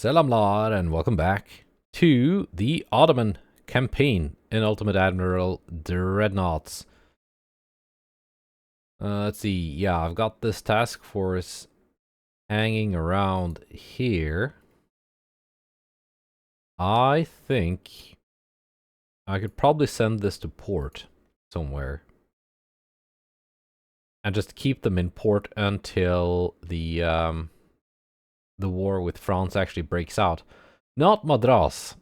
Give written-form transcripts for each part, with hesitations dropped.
Selamlar and welcome back to the Ottoman campaign in Ultimate Admiral Dreadnoughts. Let's see, yeah, I've got this task force hanging around here. I think I could probably send this to port somewhere. And just keep them in port until the war with France actually breaks out. Not Madras.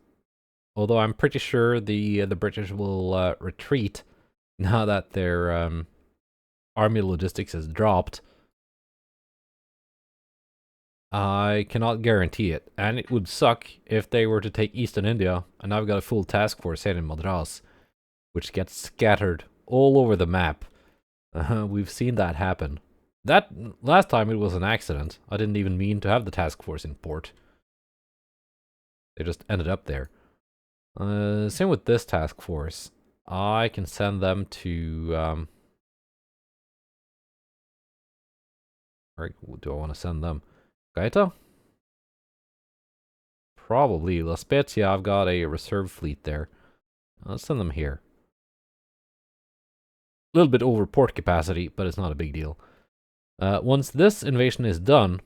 Although I'm pretty sure the British will retreat now that their army logistics has dropped. I cannot guarantee it, and it would suck if they were to take Eastern India, and I've got a full task force here in Madras, which gets scattered all over the map. We've seen that happen. That last time it was an accident. I didn't even mean to have the task force in port. They just ended up there. Same with this task force. I can send them to where do I want to send them? Gaeta? Probably. La Spezia, I've got a reserve fleet there. Let's send them here. A little bit over port capacity, but it's not a big deal. Once this invasion is done,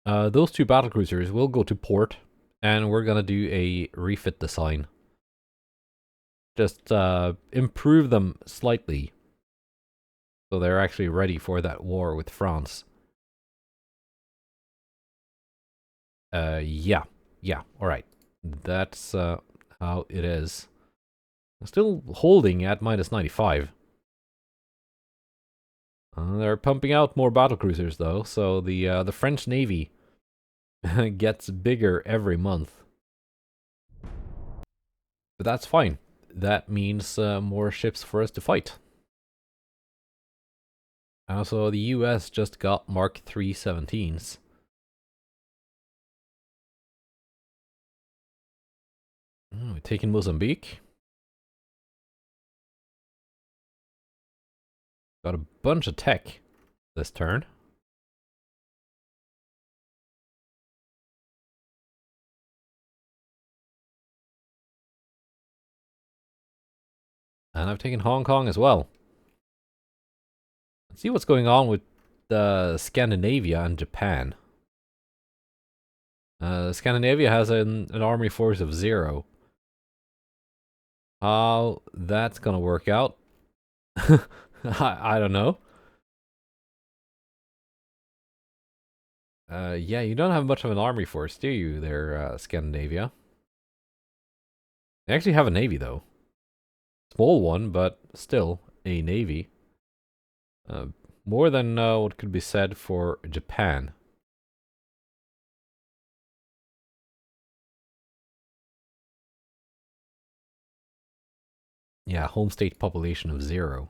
those two battlecruisers will go to port, and we're gonna do a refit design. Just improve them slightly, so they're actually ready for that war with France. Yeah, alright. That's how it is. I'm still holding at minus 95. They're pumping out more battlecruisers though, so the French Navy gets bigger every month. But that's fine. That means more ships for us to fight. Also, the US just got Mark III 17s. We're taking Mozambique. Got a bunch of tech this turn. And I've taken Hong Kong as well. Let's see what's going on with Scandinavia and Japan. Scandinavia has an army force of 0. How that's gonna work out? I don't know. Yeah, you don't have much of an army force, do you, there, Scandinavia? They actually have a navy, though. Small one, but still a navy. More than what could be said for Japan. Yeah, home state population of 0.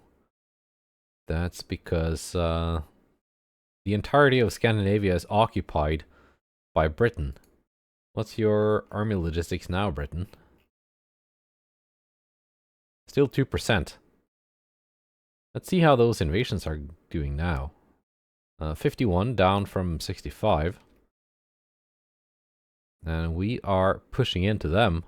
That's because the entirety of Scandinavia is occupied by Britain. What's your army logistics now, Britain? Still 2%. Let's see how those invasions are doing now. 51, down from 65. And we are pushing into them.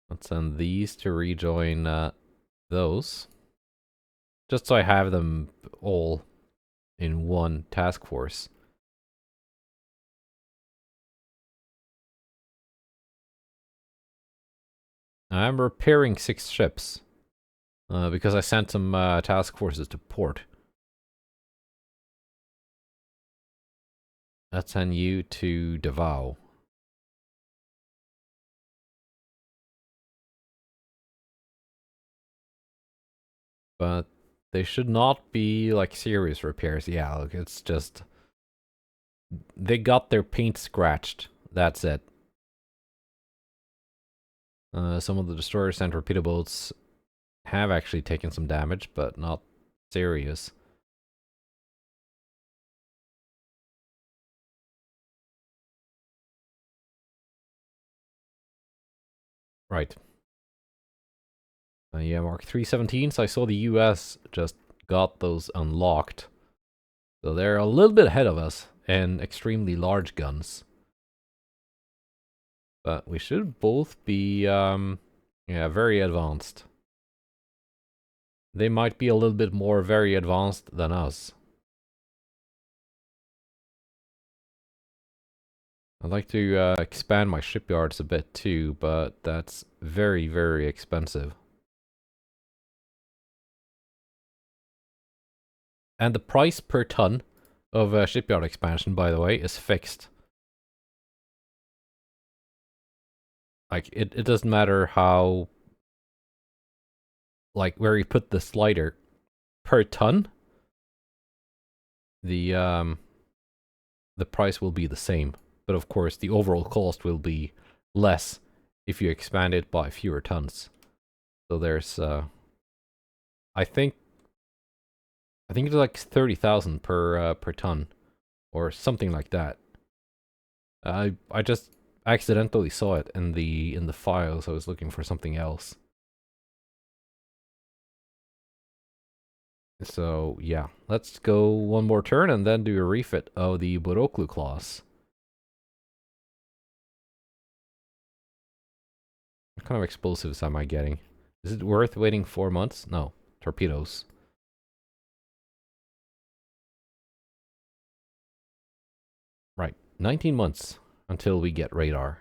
Let's send these to rejoin those. Just so I have them all in one task force. I'm repairing 6 ships. Because I sent some task forces to port. Let's send you to Davao. But they should not be like serious repairs. Yeah, look, it's just they got their paint scratched. That's it. Some of the destroyers and torpedo boats have actually taken some damage, but not serious. Right. Yeah, Mark III 17s. I saw the US just got those unlocked. So they're a little bit ahead of us in extremely large guns. But we should both be, yeah, very advanced. They might be a little bit more very advanced than us. I'd like to expand my shipyards a bit too, but that's very, very expensive. And the price per ton of shipyard expansion, by the way, is fixed. Like, it doesn't matter how, like, where you put the slider per ton, the price will be the same. But of course, the overall cost will be less if you expand it by fewer tons. So there's, I think it's like 30,000 per ton, or something like that. I just accidentally saw it in the files. I was looking for something else. So yeah, let's go one more turn and then do a refit of the Boroklu class. What kind of explosives am I getting? Is it worth waiting 4 months? No, torpedoes. Right, 19 months until we get radar.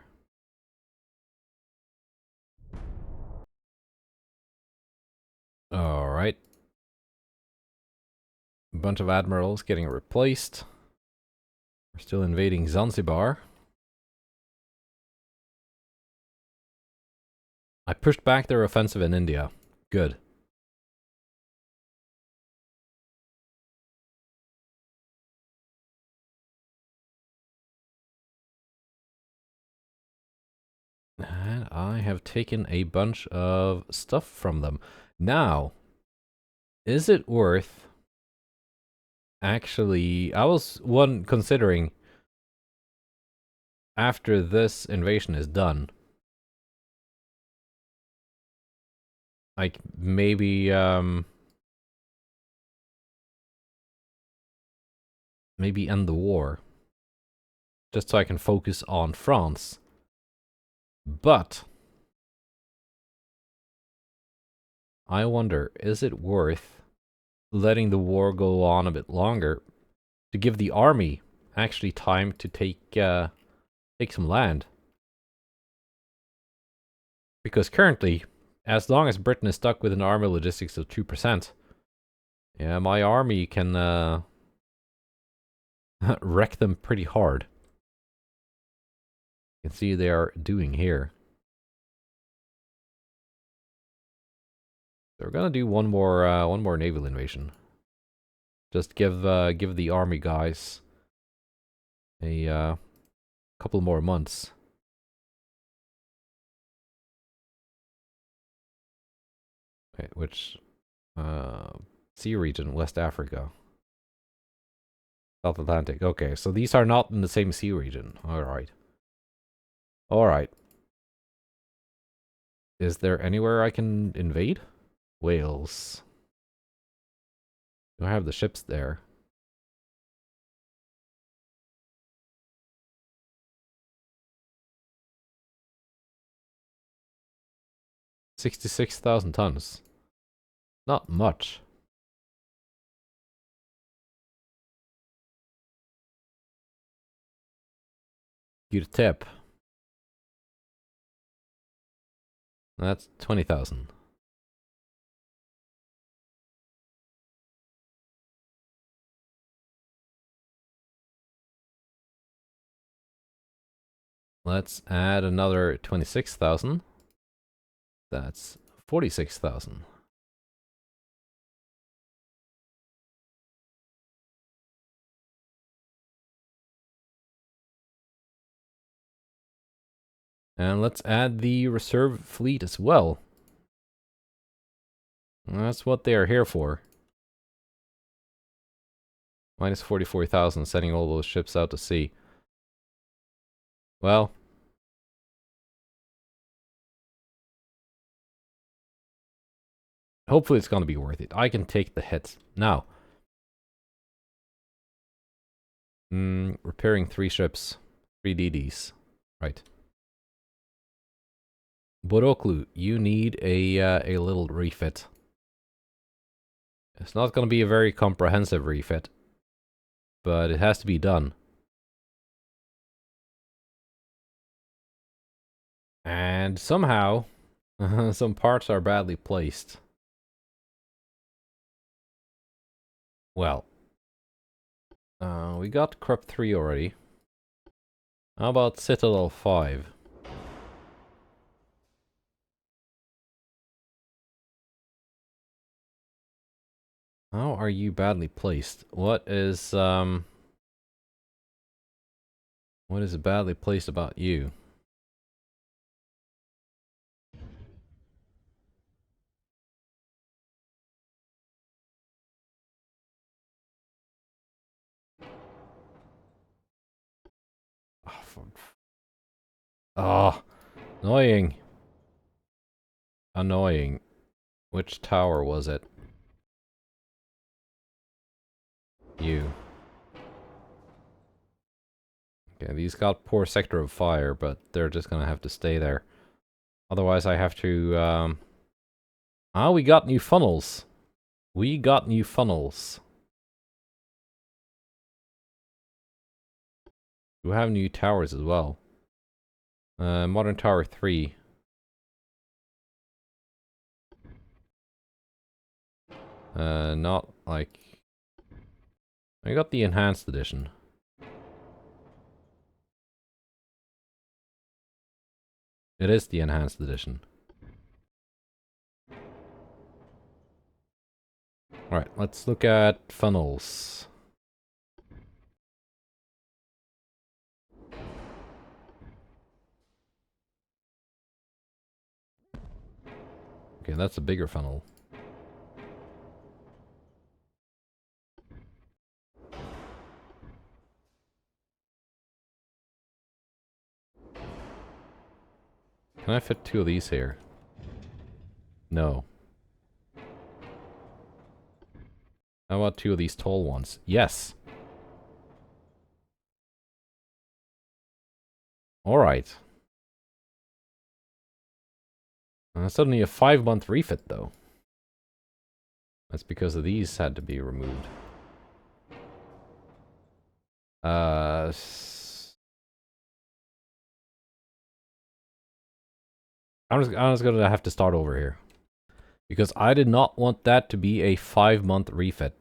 Alright. A bunch of admirals getting replaced. We're still invading Zanzibar. I pushed back their offensive in India. Good. And I have taken a bunch of stuff from them. Now, is it worth... Actually, I was considering after this invasion is done, like maybe maybe end the war, just so I can focus on France. But I wonder, is it worth letting the war go on a bit longer to give the army actually time to take some land? Because currently, as long as Britain is stuck with an army logistics of 2%, yeah, my army can wreck them pretty hard. You can see they are doing here. So we're gonna do one more naval invasion. Just give the army guys a couple more months. Wait, which sea region? West Africa. South Atlantic. Okay, so these are not in the same sea region. Alright. Alright. Is there anywhere I can invade? Wales. Do I have the ships there? $66,000 tons. Not much. Good tip. That's 20,000. Let's add another 26,000. That's 46,000. And let's add the reserve fleet as well. That's what they are here for. Minus 44,000, sending all those ships out to sea. Well, hopefully it's going to be worth it. I can take the hits. Now, Repairing 3 ships. 3 DDs. Right. Boroklu, you need a little refit. It's not going to be a very comprehensive refit, but it has to be done. And somehow, some parts are badly placed. Well, we got Crop 3 already. How about Citadel 5? How are you badly placed? What is badly placed about you? Oh, annoying. Annoying. Which tower was it? You. Okay, these got poor sector of fire, but they're just gonna have to stay there. Otherwise I have to, we got new funnels. We got new funnels. We have new towers as well. Modern Tower 3. Not like... I got the enhanced edition. It is the enhanced edition. Alright, let's look at funnels. Okay, that's a bigger funnel. Can I fit 2 of these here? No. How about 2 of these tall ones? Yes! Alright. Suddenly a 5-month refit, though. That's because of these had to be removed. I'm just gonna have to start over here. Because I did not want that to be a 5-month refit.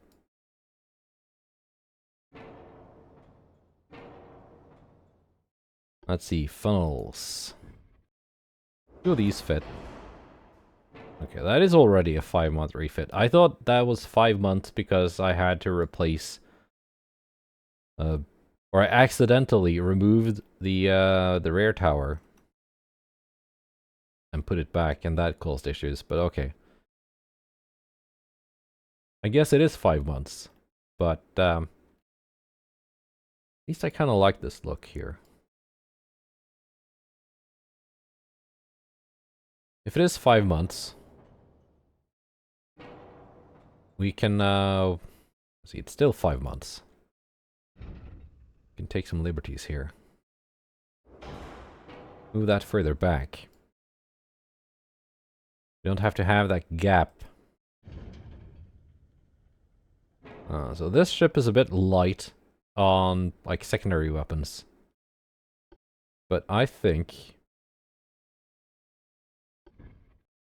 Let's see, funnels. 2 of these fit. Okay, that is already a 5-month refit. I thought that was 5 months because I had to replace... or I accidentally removed the rear tower. And put it back, and that caused issues, but okay. I guess it is 5 months. But, at least I kind of like this look here. If it is 5 months, we can, see, it's still 5 months. We can take some liberties here. Move that further back. We don't have to have that gap. So this ship is a bit light on, like, secondary weapons. But I think...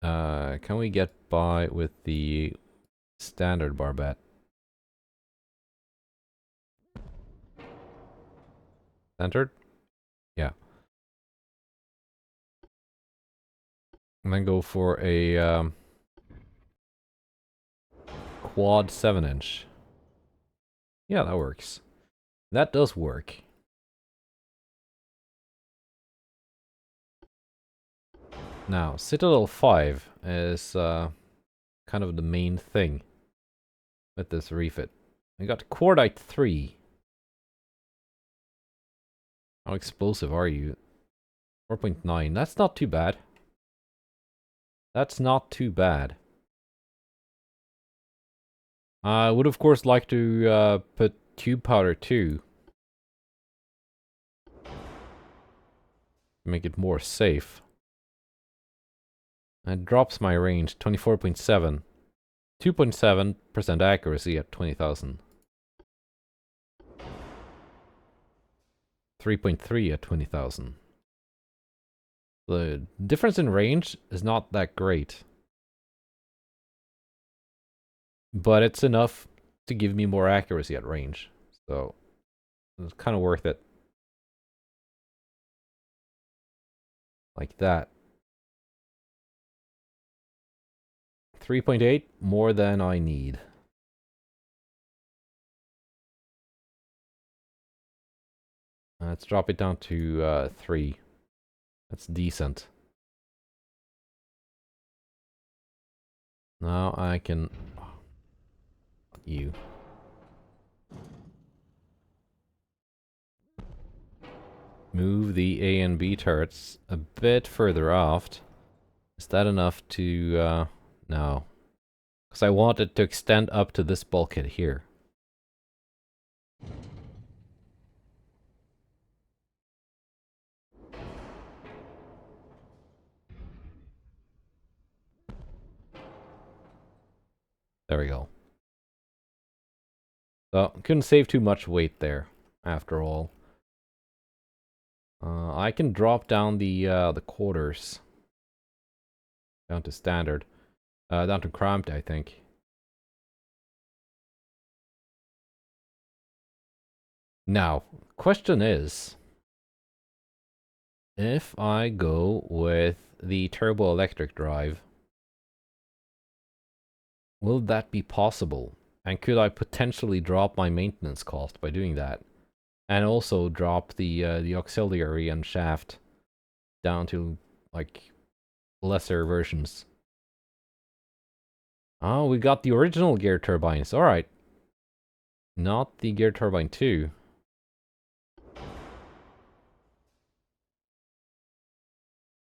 can we get by with the standard barbette? Centered? Yeah. And then go for a quad 7-inch. Yeah, that works. That does work. Now, Citadel 5 is kind of the main thing with this refit. I got Cordite 3. How explosive are you? 4.9. That's not too bad. That's not too bad. I would of course like to put tube powder too, make it more safe. It drops my range 24.7. 2.7% accuracy at 20,000. 3.3 at 20,000. The difference in range is not that great. But it's enough to give me more accuracy at range. So, it's kind of worth it. Like that. 3.8, more than I need. Let's drop it down to 3. That's decent. Now I can... You. Move the A and B turrets a bit further aft. Is that enough to... no. Because I want it to extend up to this bulkhead here. There we go. So, couldn't save too much weight there, after all. I can drop down the quarters. Down to standard. Down to cramped, I think. Now, question is... if I go with the turbo electric drive... will that be possible? And could I potentially drop my maintenance cost by doing that? And also drop the auxiliary and shaft down to, like, lesser versions. Oh, we got the original gear turbines. Alright. Not the gear turbine 2.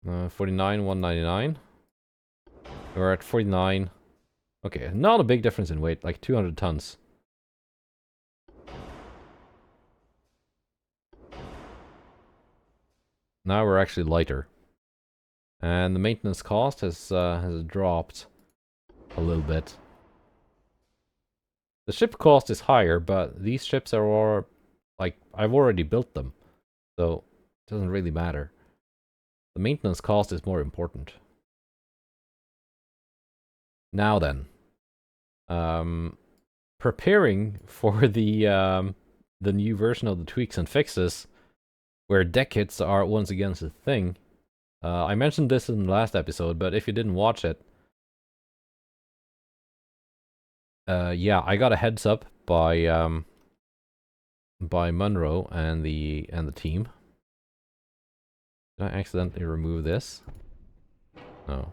Uh, 49, 199. We're at 49. Okay, not a big difference in weight, like 200 tons. Now we're actually lighter. And the maintenance cost has dropped a little bit. The ship cost is higher, but these ships are all, like, I've already built them. So, it doesn't really matter. The maintenance cost is more important. Now then. Preparing for the new version of the tweaks and fixes, where deck hits are once again a thing. I mentioned this in the last episode, but if you didn't watch it, yeah, I got a heads up by Munro and the team. Did I accidentally remove this? No.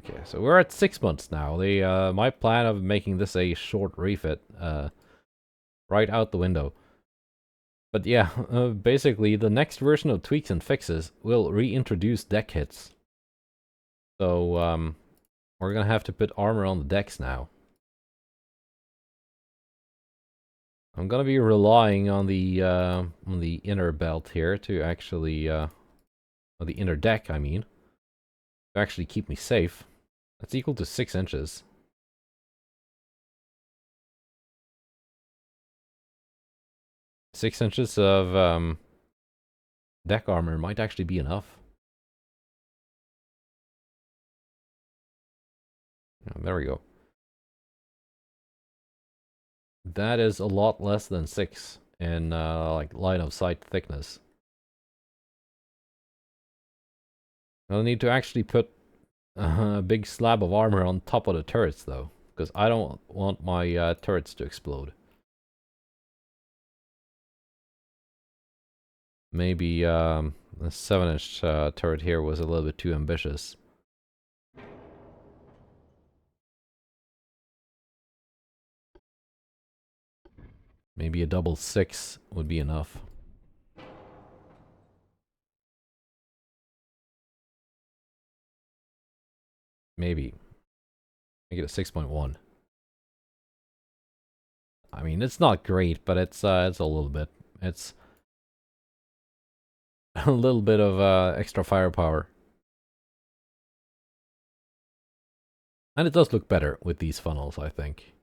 Okay, so we're at 6 months now. My plan of making this a short refit, right out the window. But yeah, basically the next version of tweaks and fixes will reintroduce deck hits. So we're gonna have to put armor on the decks now. I'm gonna be relying on the inner belt here to actually, on the inner deck, I mean, to actually keep me safe. That's equal to 6 inches. 6 inches of deck armor might actually be enough. Oh, there we go. That is a lot less than 6 in like line of sight thickness. I'll need to actually put a big slab of armor on top of the turrets though, because I don't want my turrets to explode. Maybe the 7-inch turret here was a little bit too ambitious. Maybe a double 6 would be enough. Maybe. Make it a 6.1. I mean, it's not great, but it's a little bit. It's a little bit of extra firepower. And it does look better with these funnels, I think.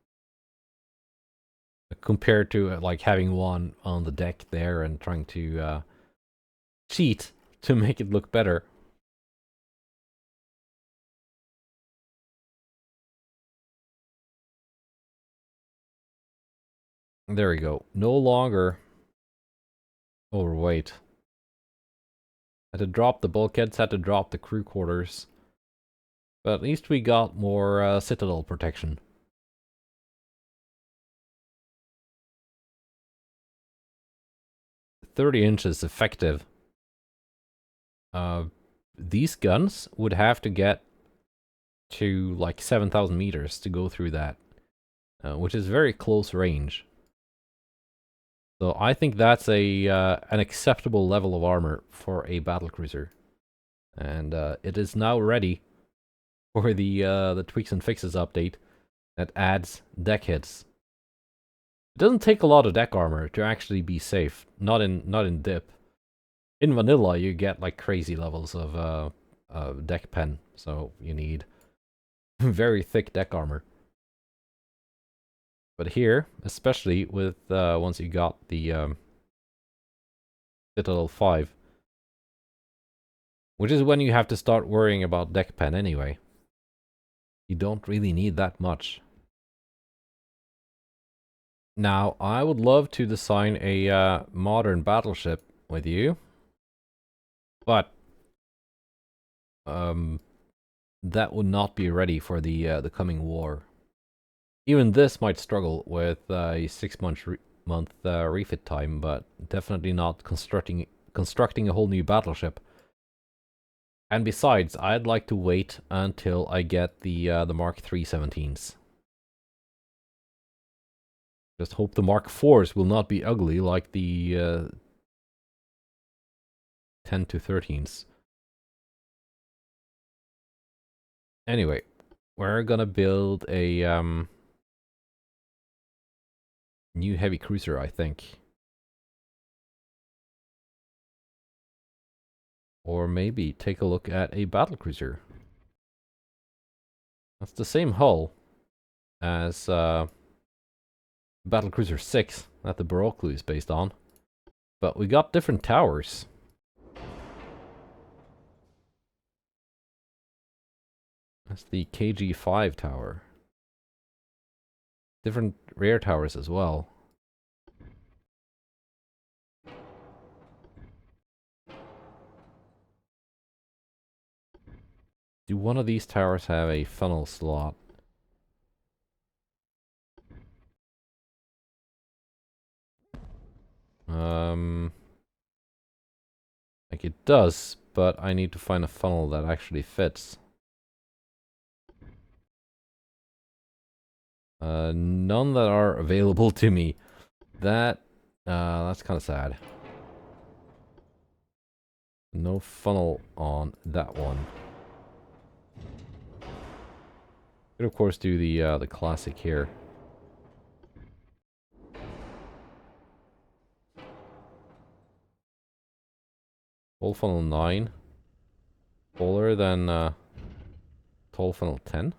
Compared to like having one on the deck there and trying to cheat to make it look better. There we go. No longer overweight. Had to drop the bulkheads, had to drop the crew quarters. But at least we got more citadel protection. 30 inches effective. These guns would have to get to like 7,000 meters to go through that, which is very close range. So I think that's an acceptable level of armor for a battlecruiser, and it is now ready for the tweaks and fixes update that adds deck hits. It doesn't take a lot of deck armor to actually be safe. Not in dip. In vanilla, you get like crazy levels of deck pen, so you need very thick deck armor. But here, especially with once you got the Citadel 5, which is when you have to start worrying about deck pen anyway. You don't really need that much. Now, I would love to design a modern battleship with you, but that would not be ready for the coming war. Even this might struggle with a 6-month refit time, but definitely not constructing a whole new battleship. And besides, I'd like to wait until I get the Mark III 17s. Just hope the Mark IVs will not be ugly like the 10 to 13s. Anyway, we're gonna build a new heavy cruiser, I think. Or maybe take a look at a battlecruiser. That's the same hull as Battlecruiser 6 that the Baroque is based on. But we got different towers. That's the KG5 tower. Different rear towers as well. Do one of these towers have a funnel slot? Like it does, but I need to find a funnel that actually fits. None that are available to me. That's kind of sad. No funnel on that one. Could of course do the classic here. Tall funnel 9. Taller than tall funnel 10.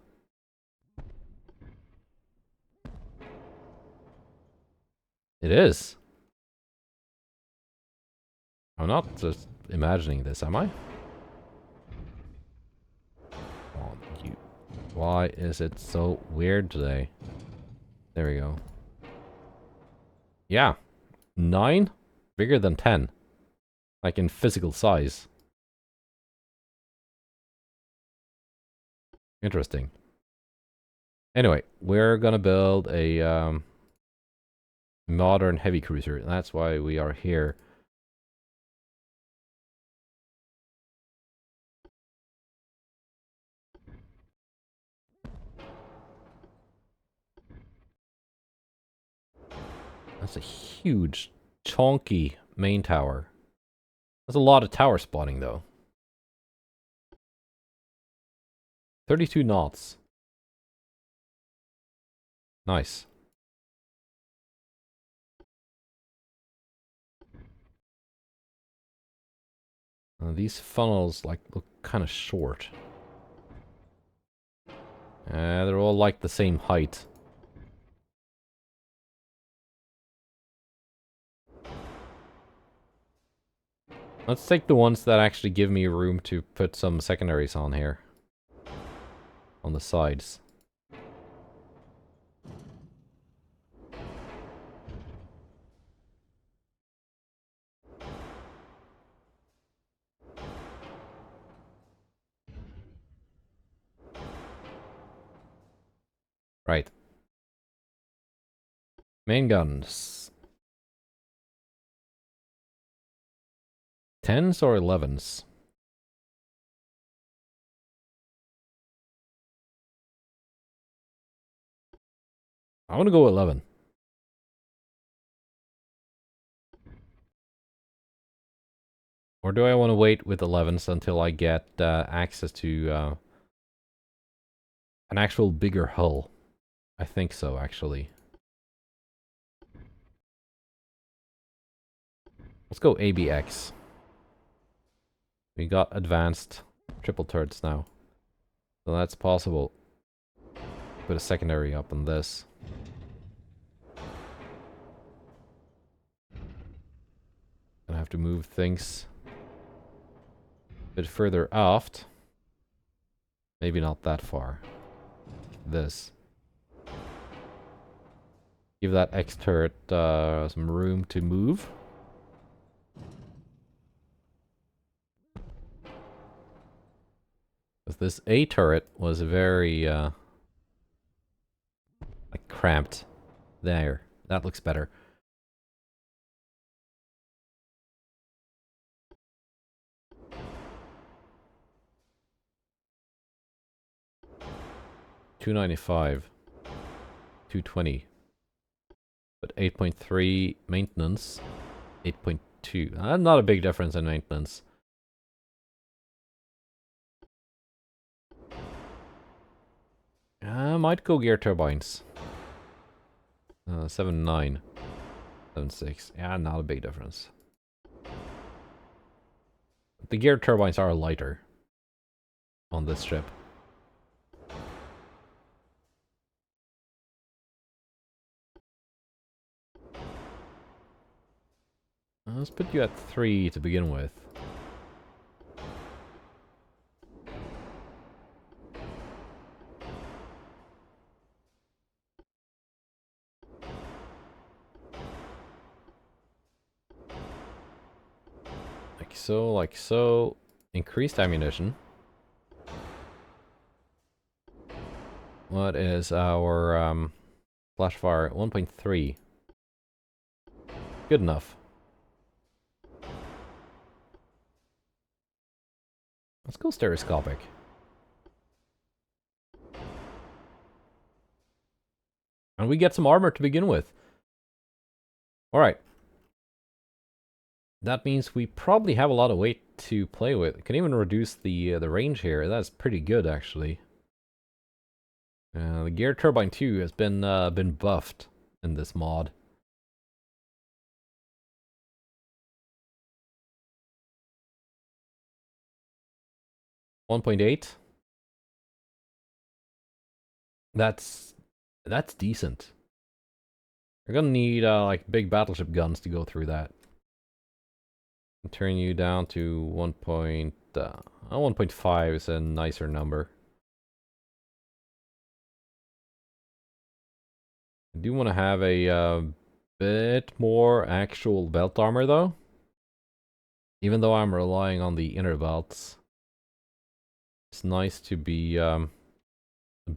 It is. I'm not just imagining this, am I? Oh, you. Why is it so weird today? There we go. Yeah. 9? Bigger than 10. Like in physical size. Interesting. Anyway, we're gonna build a modern heavy cruiser. And that's why we are here. That's a huge, chunky main tower. That's a lot of tower spawning, though. 32 knots. Nice. These funnels like look kind of short. They're all like the same height. Let's take the ones that actually give me room to put some secondaries on here. On the sides. Right. Main guns. 10s or 11s? I want to go 11. Or do I want to wait with 11s until I get access to an actual bigger hull? I think so, actually. Let's go ABX. We got advanced triple turrets now. So that's possible. Put a secondary up on this. Gonna have to move things a bit further aft. Maybe not that far. This. Give that X turret some room to move. Because this A turret was very like cramped. There. That looks better. $295. $220. But 8.3 maintenance. 8.2. Not a big difference in maintenance. I might go gear turbines. 7.9. 7.6. Yeah, not a big difference. The gear turbines are lighter on this ship. Let's put you at 3 to begin with. Like so, like so. Increased ammunition. What is our flash fire? 1.3. Good enough. Let's go stereoscopic. And we get some armor to begin with. Alright. That means we probably have a lot of weight to play with. We can even reduce the range here. That's pretty good, actually. The gear turbine 2 has been buffed in this mod. $1.8. That's decent. You're gonna need like big battleship guns to go through that. Turn you down to 1.5 is a nicer number. I do want to have a bit more actual belt armor though. Even though I'm relying on the inner belts. It's nice to be a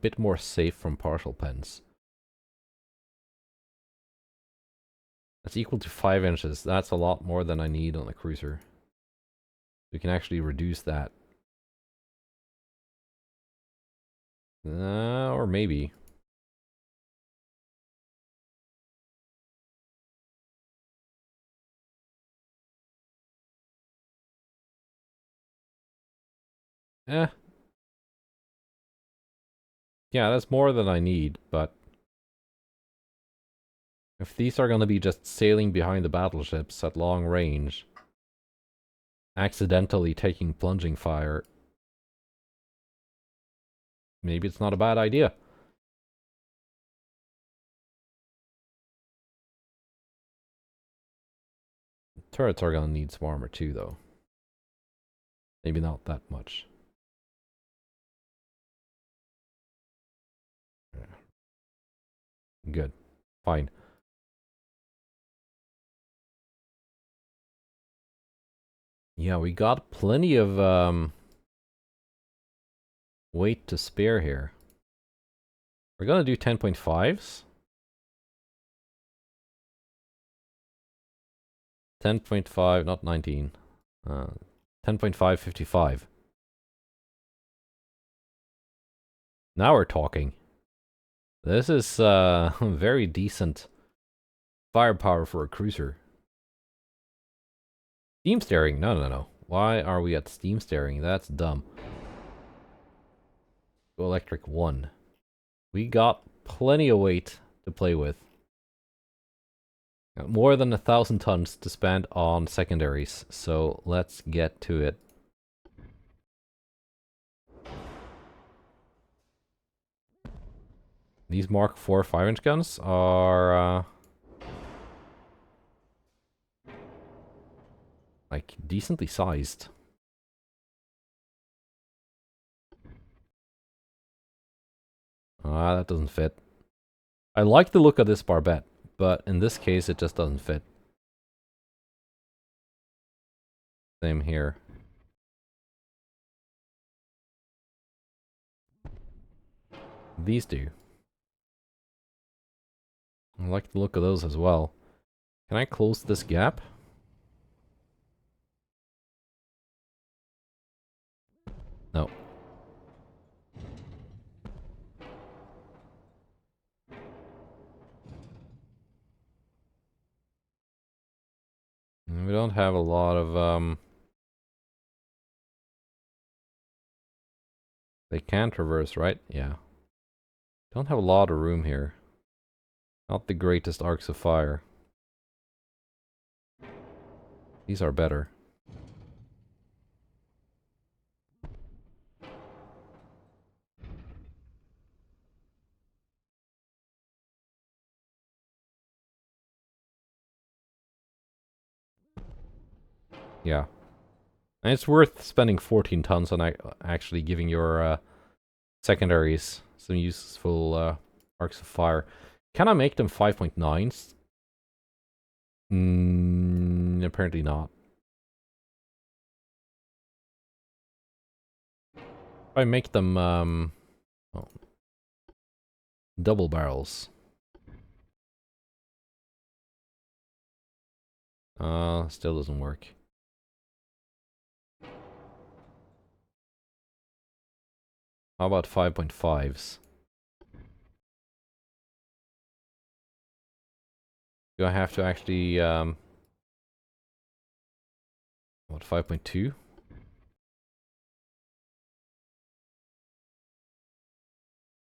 bit more safe from partial pens. That's equal to 5 inches. That's a lot more than I need on a cruiser. We can actually reduce that. Or maybe. Eh. Yeah, that's more than I need, but if these are going to be just sailing behind the battleships at long range, accidentally taking plunging fire, maybe it's not a bad idea. Turrets are gonna need some armor too, though. Maybe not that much. Good. Fine. Yeah, we got plenty of weight to spare here. We're gonna do 10.5s. 10.5, not 19. 10.5, 55. Now we're talking. This is very decent firepower for a cruiser. Steam steering? No, no, no. Why are we at steam steering? That's dumb. Go electric 1. We got plenty of weight to play with. Got more than 1,000 tons to spend on secondaries, so let's get to it. These Mark IV 5-inch guns are like decently sized. Ah, that doesn't fit. I like the look of this barbette, but in this case it just doesn't fit. Same here. These do. I like the look of those as well. Can I close this gap? No. We don't have a lot of they can traverse, right? Yeah. Don't have a lot of room here. Not the greatest arcs of fire. These are better. Yeah. And it's worth spending 14 tons on actually giving your secondaries some useful arcs of fire. Can I make them 5.9s? Apparently not. If I make them oh, double barrels. Still doesn't work. How about 5.5s? Do I have to actually what, 5.2?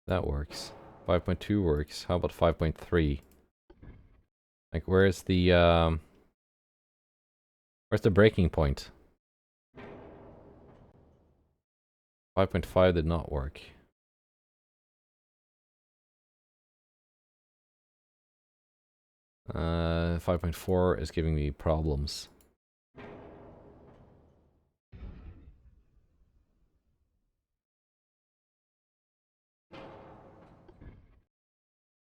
That works. 5.2 works. How about 5.3? Like where's the breaking point? 5.5 did not work. 5.4 is giving me problems.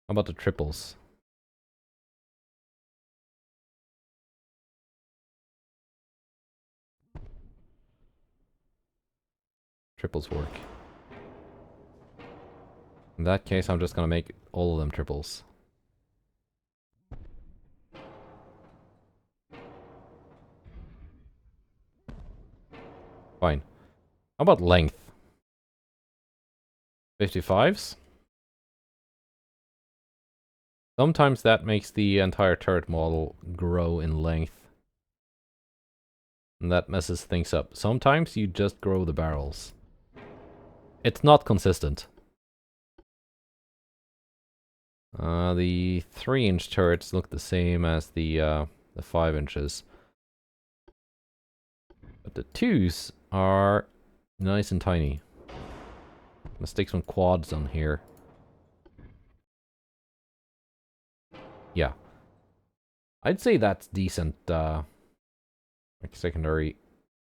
How about the triples? Triples work. In that case, I'm just gonna make all of them triples. Fine. How about length? 55s? Sometimes that makes the entire turret model grow in length. And that messes things up. Sometimes you just grow the barrels. It's not consistent. The 3-inch turrets look the same as the 5 inches. But But the 2s are nice and tiny. Let's stick some quads on here. Yeah. I'd say that's decent, like secondary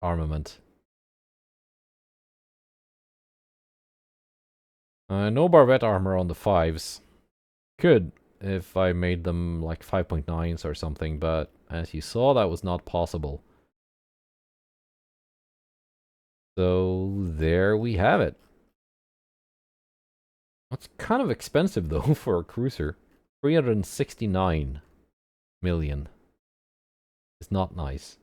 armament. No barbette armor on the 5s. Could, if I made them like 5.9s or something, but as you saw, that was not possible. So there we have it. It's kind of expensive though for a cruiser. 369 million. It's not nice.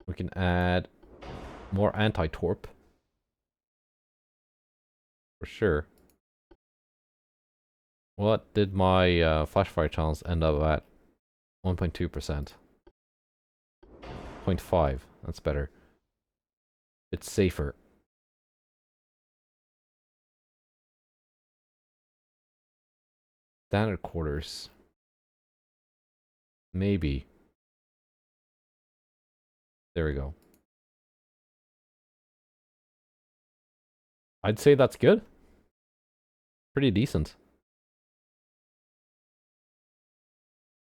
We can add more anti-torp. For sure. What did my flash fire chance end up at? 1.2%. 0.5. That's better. It's safer. Standard quarters. Maybe. There we go. I'd say that's good. Pretty decent.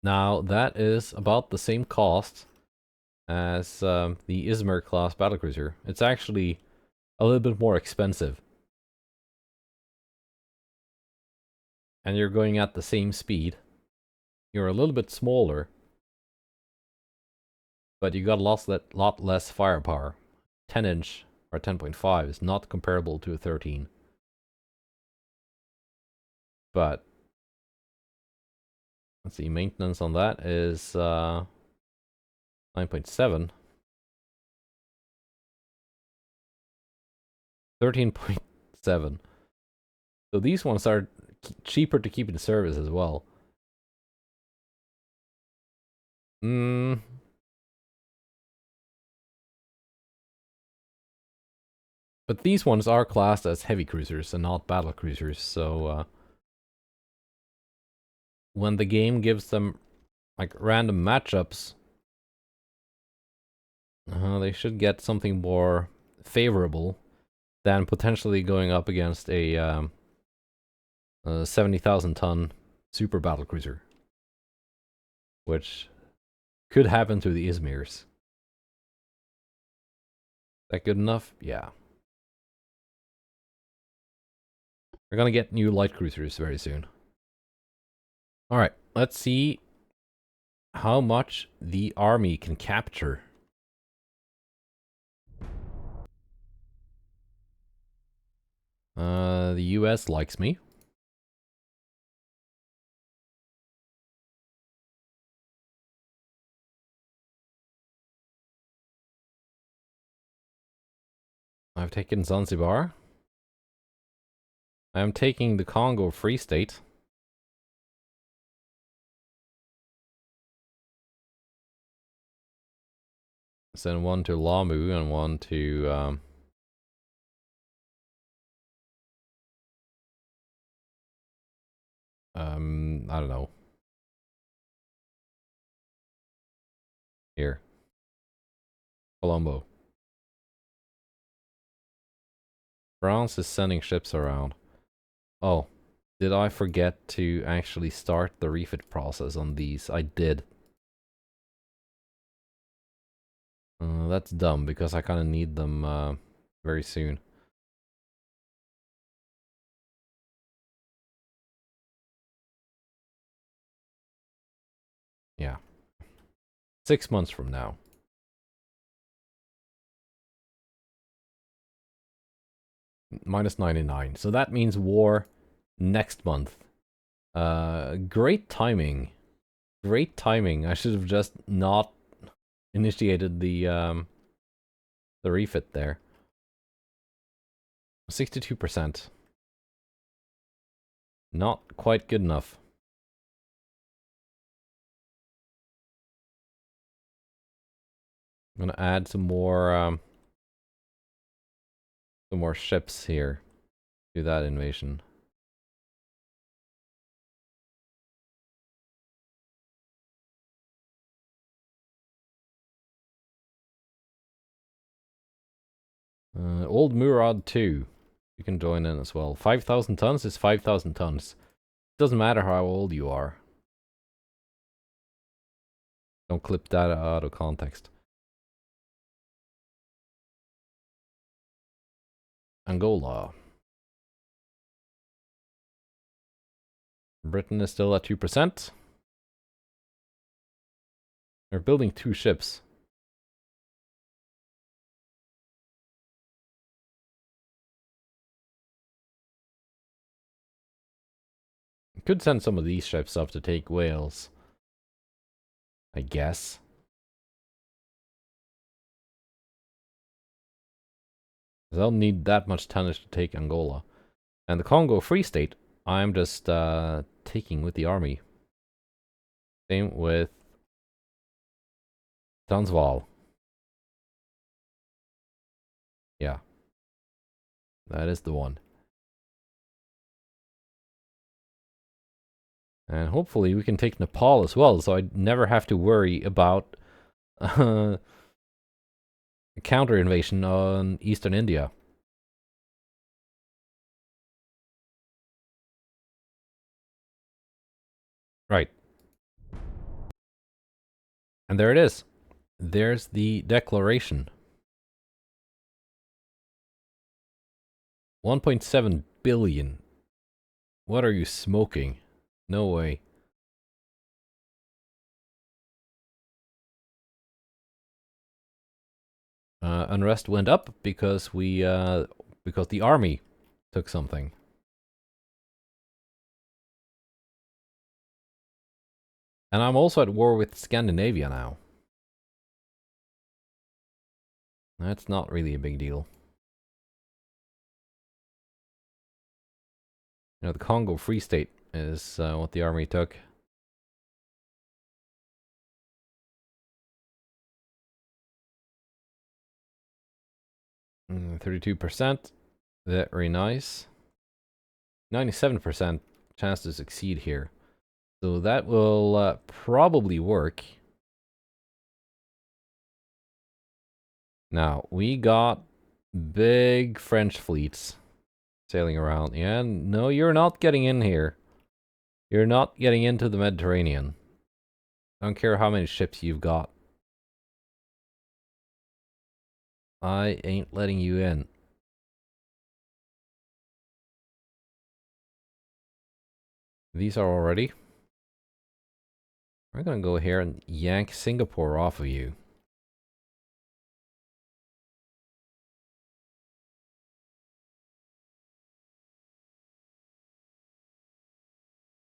Now, that is about the same cost as the Izmir class battlecruiser. It's actually a little bit more expensive. And you're going at the same speed. You're a little bit smaller, but you got a lot less firepower. 10-inch or 10.5 is not comparable to a 13. But let's see, maintenance on that is 9.7. 13.7. So these ones are cheaper to keep in service as well. But these ones are classed as heavy cruisers and not battle cruisers, so when the game gives them like random matchups, they should get something more favorable than potentially going up against a 70,000 ton super battle cruiser, which could happen to the Izmirs. Is that good enough? Yeah. We're gonna get new light cruisers very soon. Alright, let's see how much the army can capture. The US likes me. I've taken Zanzibar. I'm taking the Congo Free State. Send one to Lamu and one to I don't know. Here. Colombo. France is sending ships around. Oh, did I forget to actually start the refit process on these? I did. That's dumb because I kind of need them very soon. Yeah. 6 months from now. Minus 99. So that means war next month. Great timing. Great timing. I should have just not initiated the refit there. 62%. Not quite good enough. I'm gonna add some more ships here to that invasion. Old Murad 2. You can join in as well. 5,000 tons is 5,000 tons. Doesn't matter how old you are. Don't clip that out of context. Angola. Britain is still at 2%. They're building 2 ships. Could send some of these ships up to take Wales. I guess. They'll need that much tonnage to take Angola. And the Congo Free State, I'm just taking with the army. Same with Transvaal. Yeah. That is the one. And hopefully we can take Nepal as well, so I never have to worry about a counter invasion on eastern India. Right. And there it is. There's the declaration. 1.7 billion. What are you smoking? No way. Unrest went up because because the army took something. And I'm also at war with Scandinavia now. That's not really a big deal. You know, the Congo Free State is what the army took. Mm, 32%. Very nice. 97% chance to succeed here. So that will probably work. Now, we got big French fleets sailing around. Yeah, no, you're not getting in here. You're not getting into the Mediterranean. I don't care how many ships you've got. I ain't letting you in. These are already. We're gonna go here and yank Singapore off of you.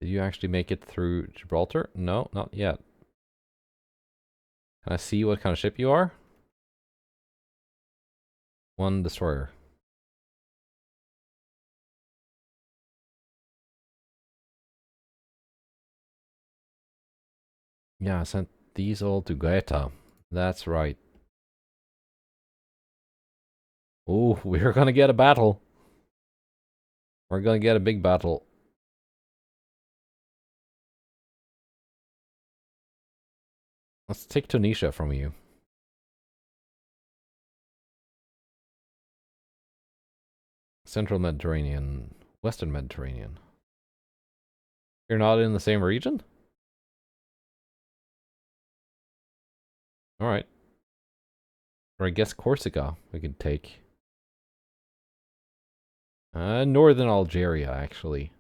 Did you actually make it through Gibraltar? No, not yet. Can I see what kind of ship you are? One destroyer. Yeah, I sent these all to Gaeta. That's right. Oh, we're gonna get a battle. We're gonna get a big battle. Let's take Tunisia from you. Central Mediterranean. Western Mediterranean. You're not in the same region? Alright. Or I guess Corsica we could take. Northern Algeria, actually.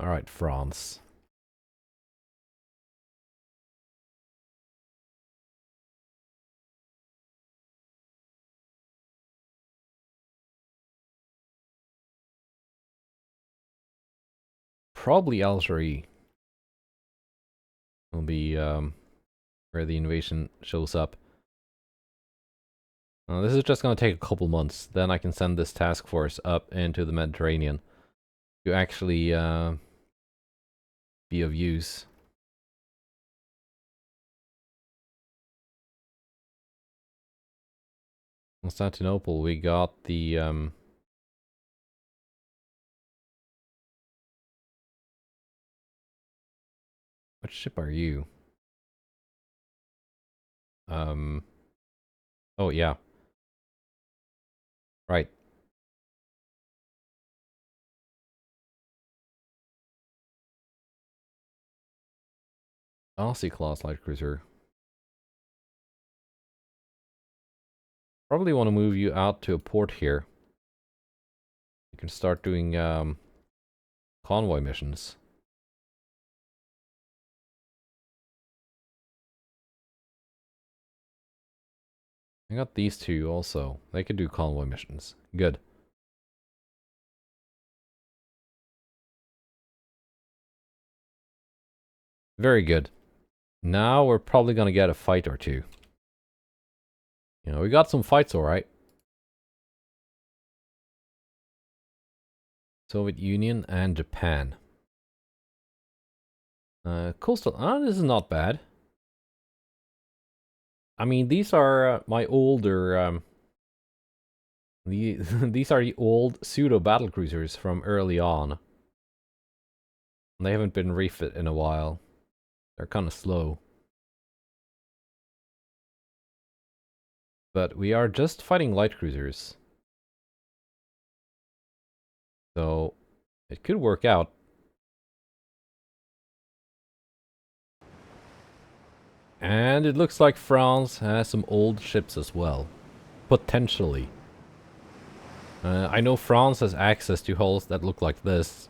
Alright, France. Probably Algeria will be where the invasion shows up. This is just going to take a couple months. Then I can send this task force up into the Mediterranean to actually be of use. Constantinople, we got the what ship are you? Oh, yeah. Right. Aussie class light cruiser. Probably want to move you out to a port here. You can start doing convoy missions. I got these two also. They could do convoy missions. Good. Very good. Now we're probably gonna get a fight or two. You know, we got some fights, alright. Soviet Union and Japan. Coastal. This is not bad. I mean, these are my older. These are the old pseudo battlecruisers from early on. They haven't been refit in a while. They're kind of slow. But we are just fighting light cruisers. So it could work out. And it looks like France has some old ships as well. Potentially. I know France has access to hulls that look like this.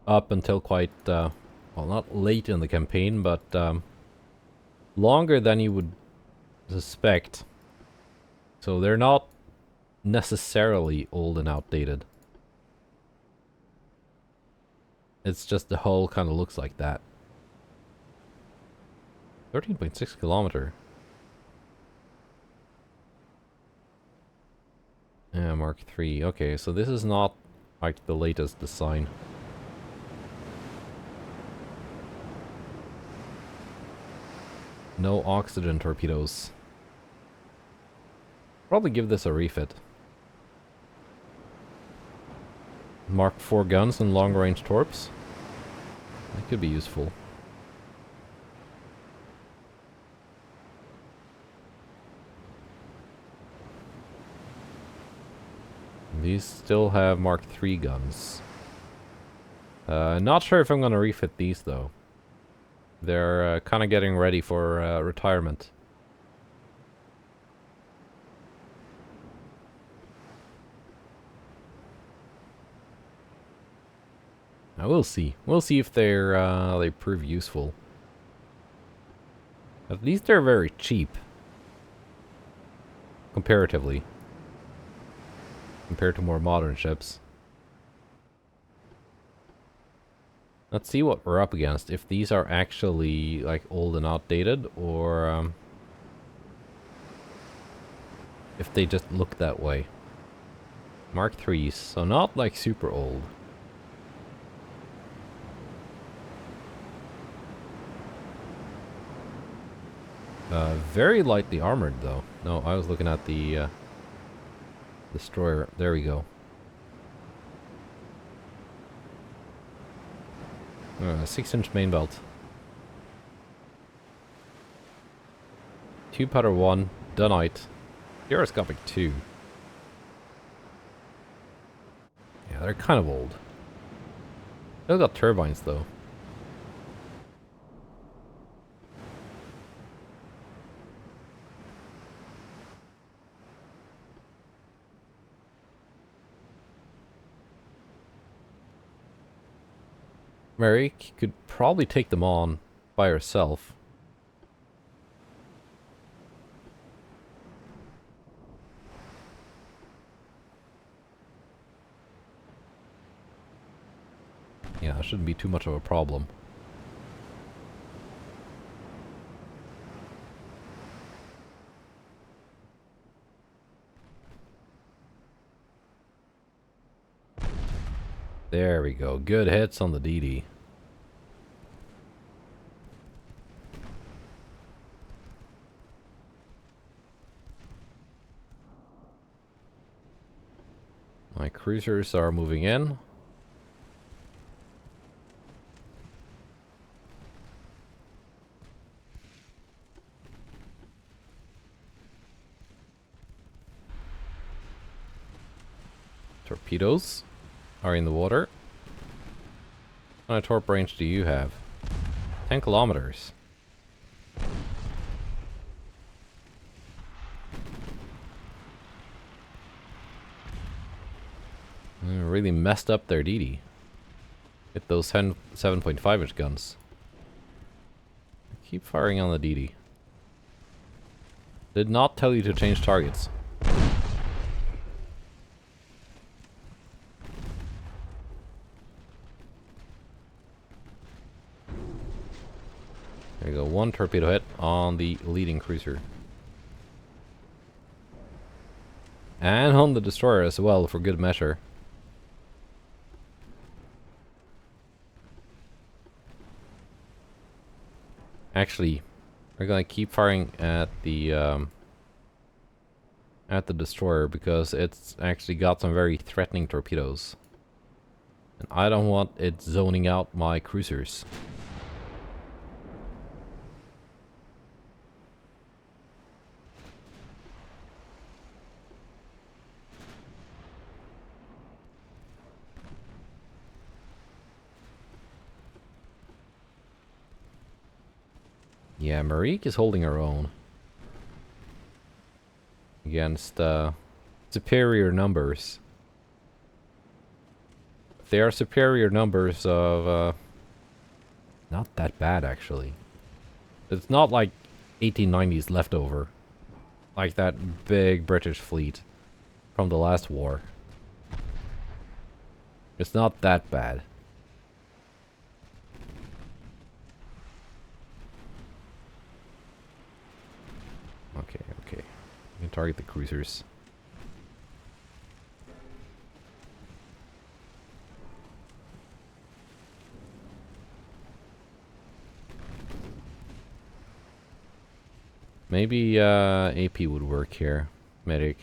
Up until quite, well, not late in the campaign, but longer than you would suspect. So they're not necessarily old and outdated. It's just the hull kind of looks like that. 13.6 kilometer. Yeah, Mark III. Okay, so this is not like the latest design. No oxygen torpedoes. Probably give this a refit. Mark IV guns and long-range torps. That could be useful. These still have Mark III guns. Not sure if I'm gonna refit these though. They're kind of getting ready for retirement. Now we'll see. We'll see if they prove useful. At least they're very cheap. Comparatively. Compared to more modern ships. Let's see what we're up against. If these are actually like old and outdated, or if they just look that way. Mark IIIs, so not like super old. Very lightly armored though. No, I was looking at the destroyer. There we go. 6-inch main belt. Tube powder 1, Dunite. Gyroscopic 2. Yeah, they're kind of old. Still got turbines though. Mary could probably take them on by herself. Yeah, it shouldn't be too much of a problem. There we go. Good hits on the DD. My cruisers are moving in. Torpedoes are in the water. What kind of torp range do you have? 10 kilometers. Really messed up their DD. Hit those 7.5 inch guns. Keep firing on the DD. Did not tell you to change targets. There you go, one torpedo hit on the leading cruiser. And on the destroyer as well, for good measure. Actually, we're gonna keep firing at the destroyer because it's actually got some very threatening torpedoes. And I don't want it zoning out my cruisers. Yeah, Marique is holding her own against superior numbers. They are superior numbers of not that bad actually. It's not like 1890s leftover, like that big British fleet from the last war. It's not that bad. Okay, okay. You can target the cruisers. Maybe AP would work here. Medic.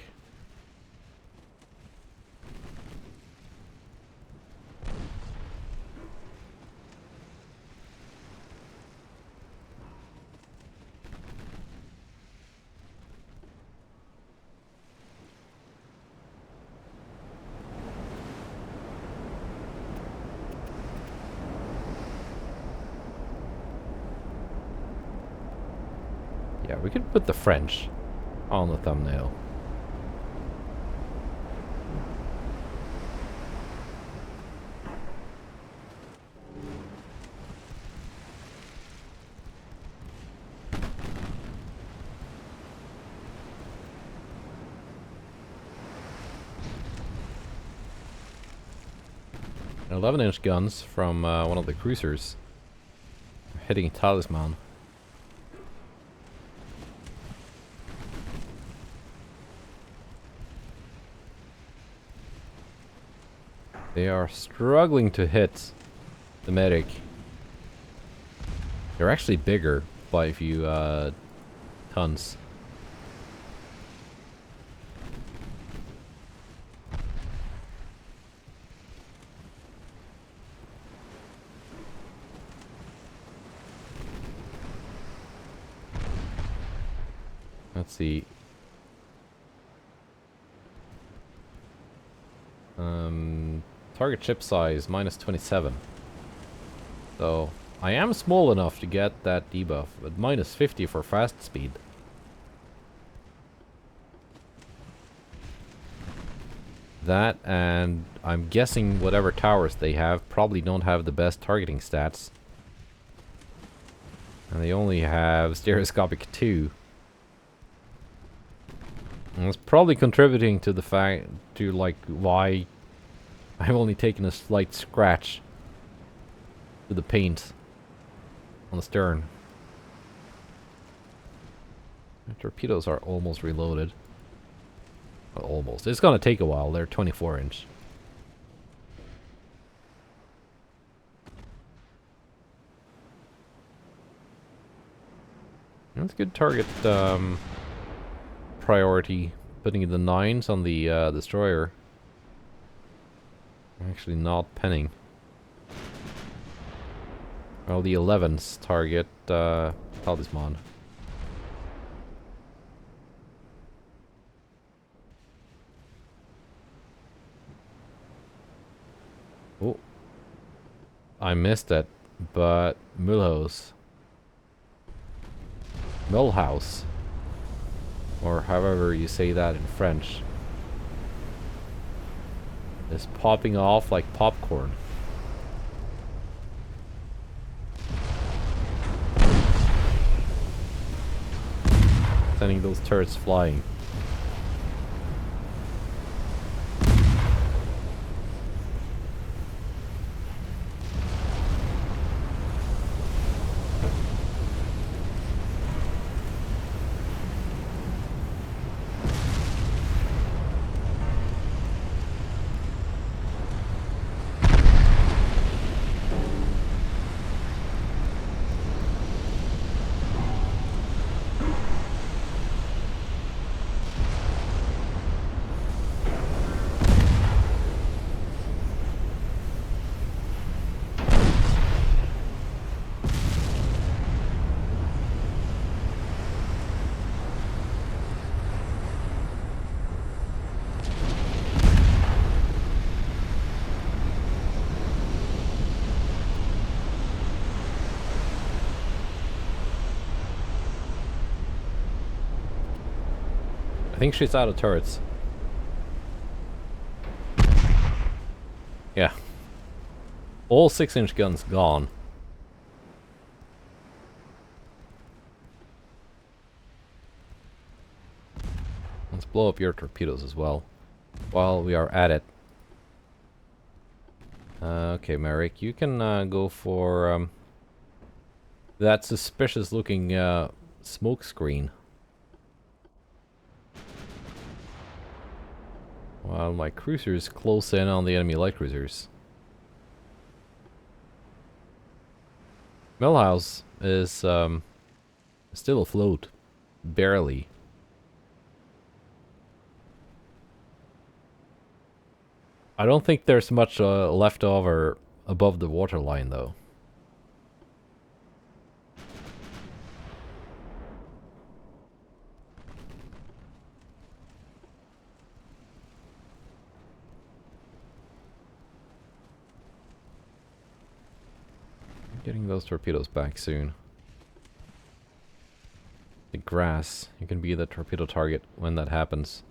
Yeah, we could put the French on the thumbnail. And 11-inch guns from one of the cruisers hitting Talisman. They are struggling to hit the medic. They're actually bigger by a few tons. Let's see. Target ship size minus 27. So I am small enough to get that debuff, but minus 50 for fast speed. That, and I'm guessing whatever towers they have probably don't have the best targeting stats. And they only have stereoscopic 2. And it's probably contributing to the fact, to like, why I've only taken a slight scratch to the paint on the stern. The torpedoes are almost reloaded. Well, almost. It's gonna take a while. They're 24-inch. That's good target priority. Putting the 9s on the destroyer. Actually not penning. Well, the 11s target Talisman. I missed it, but Mulhouse, or however you say that in French, is popping off like popcorn. Sending those turrets flying. I think she's out of turrets. Yeah. All 6-inch guns gone. Let's blow up your torpedoes as well, while we are at it. Okay, Merrick, you can go for that suspicious looking smoke screen. While my cruisers close in on the enemy light cruisers. Millhouse is still afloat. Barely. I don't think there's much left over above the waterline though. Getting those torpedoes back soon. The grass, you can be the torpedo target when that happens.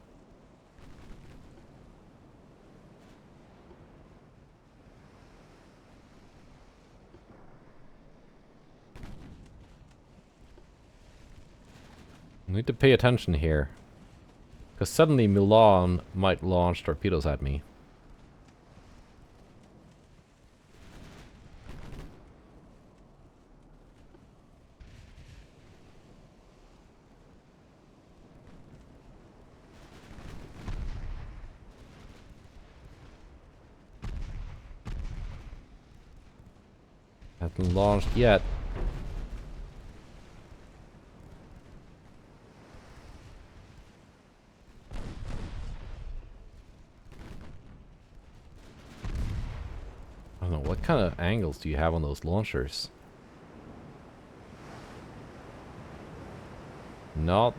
I need to pay attention here. Because suddenly Milan might launch torpedoes at me. Hasn't launched yet. I don't know, what kind of angles do you have on those launchers? Not,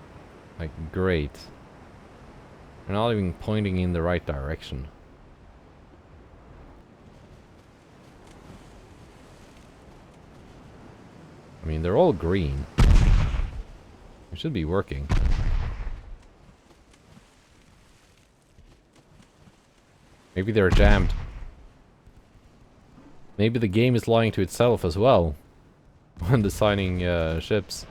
like, great. They're not even pointing in the right direction. I mean, they're all green. It should be working. Maybe they're jammed. Maybe the game is lying to itself as well when designing ships.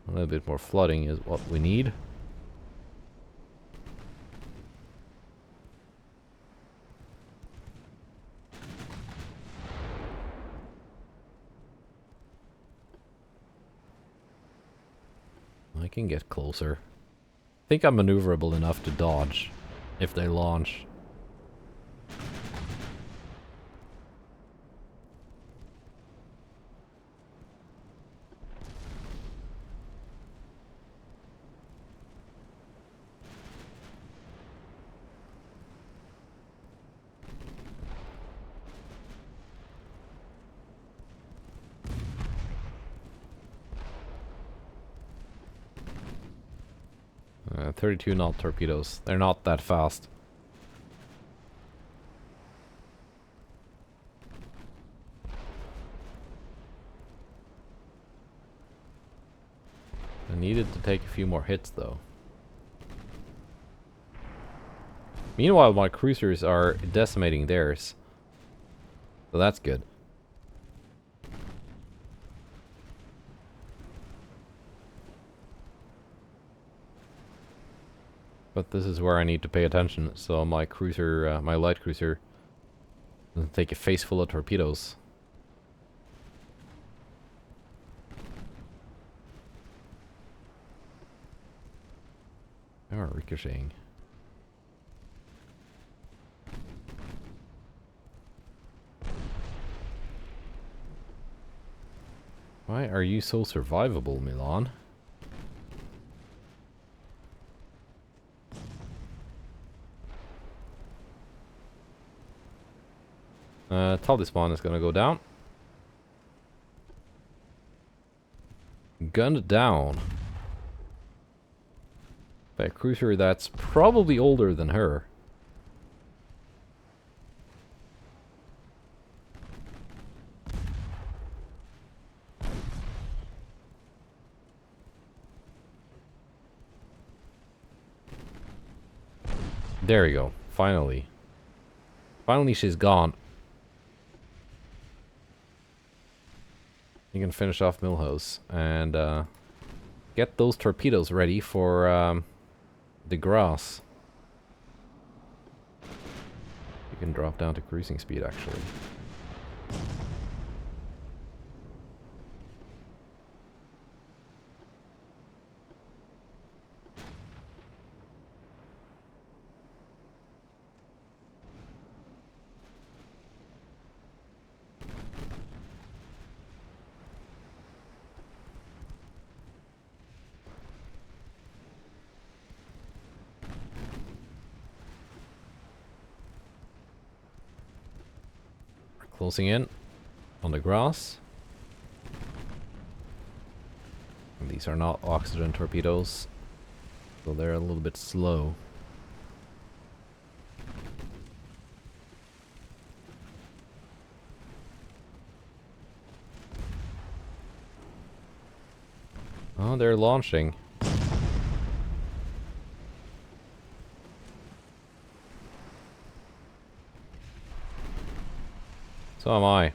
A little bit more flooding is what we need. I can get closer. I think I'm maneuverable enough to dodge if they launch. Uh, 32 knot torpedoes. They're not that fast. take a few more hits, though. Meanwhile, my cruisers are decimating theirs. So that's good. But this is where I need to pay attention, so my cruiser, my light cruiser, doesn't take a face full of torpedoes. They are ricocheting. Why are you so survivable, Milan? Talisman is gonna go down. Gunned down by a cruiser that's probably older than her. There we go. Finally. Finally she's gone. You can finish off Milhouse and get those torpedoes ready for the grass. You can drop down to cruising speed actually. Closing in on the grass. And these are not oxygen torpedoes, so they're a little bit slow. Oh, they're launching. So am I.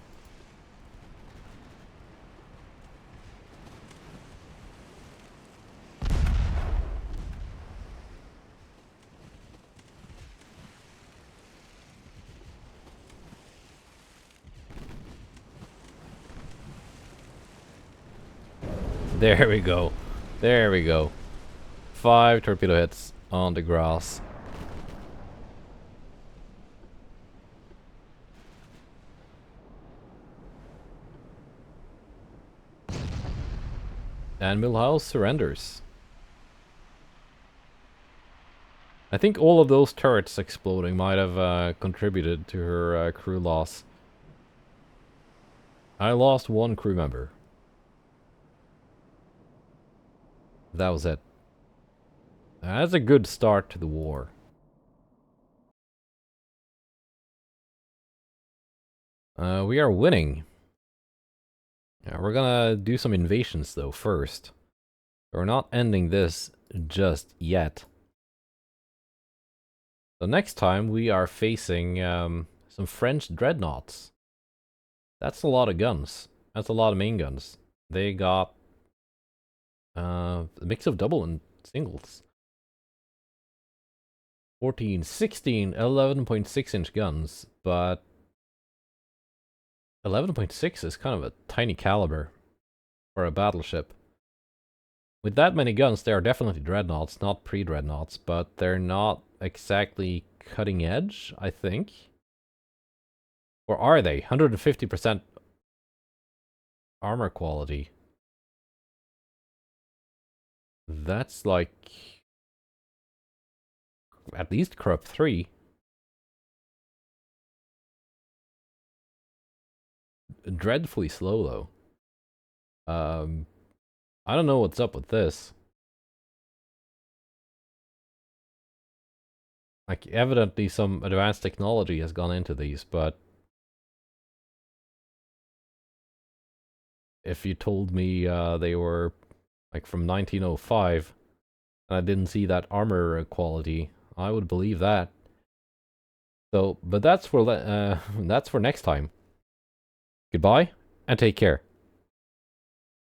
There we go. There we go. 5 torpedo hits on the grass. And Milhouse surrenders. I think all of those turrets exploding might have contributed to her crew loss. I lost 1 crew member. That was it. That's a good start to the war. We are winning. Yeah, we're gonna do some invasions though first. We're not ending this just yet. So next time we are facing some French dreadnoughts. That's a lot of guns. That's a lot of main guns. They got a mix of double and singles. 14, 16, 11.6 inch guns, but 11.6 is kind of a tiny caliber for a battleship. With that many guns, they are definitely dreadnoughts, not pre-dreadnoughts, but they're not exactly cutting edge, I think. Or are they? 150% armor quality. That's like at least Corrupt 3. Dreadfully slow though. I don't know what's up with this. Like, evidently some advanced technology has gone into these, but if you told me they were like from 1905, and I didn't see that armor quality, I would believe that. So, but that's for that's for next time. Goodbye, and take care.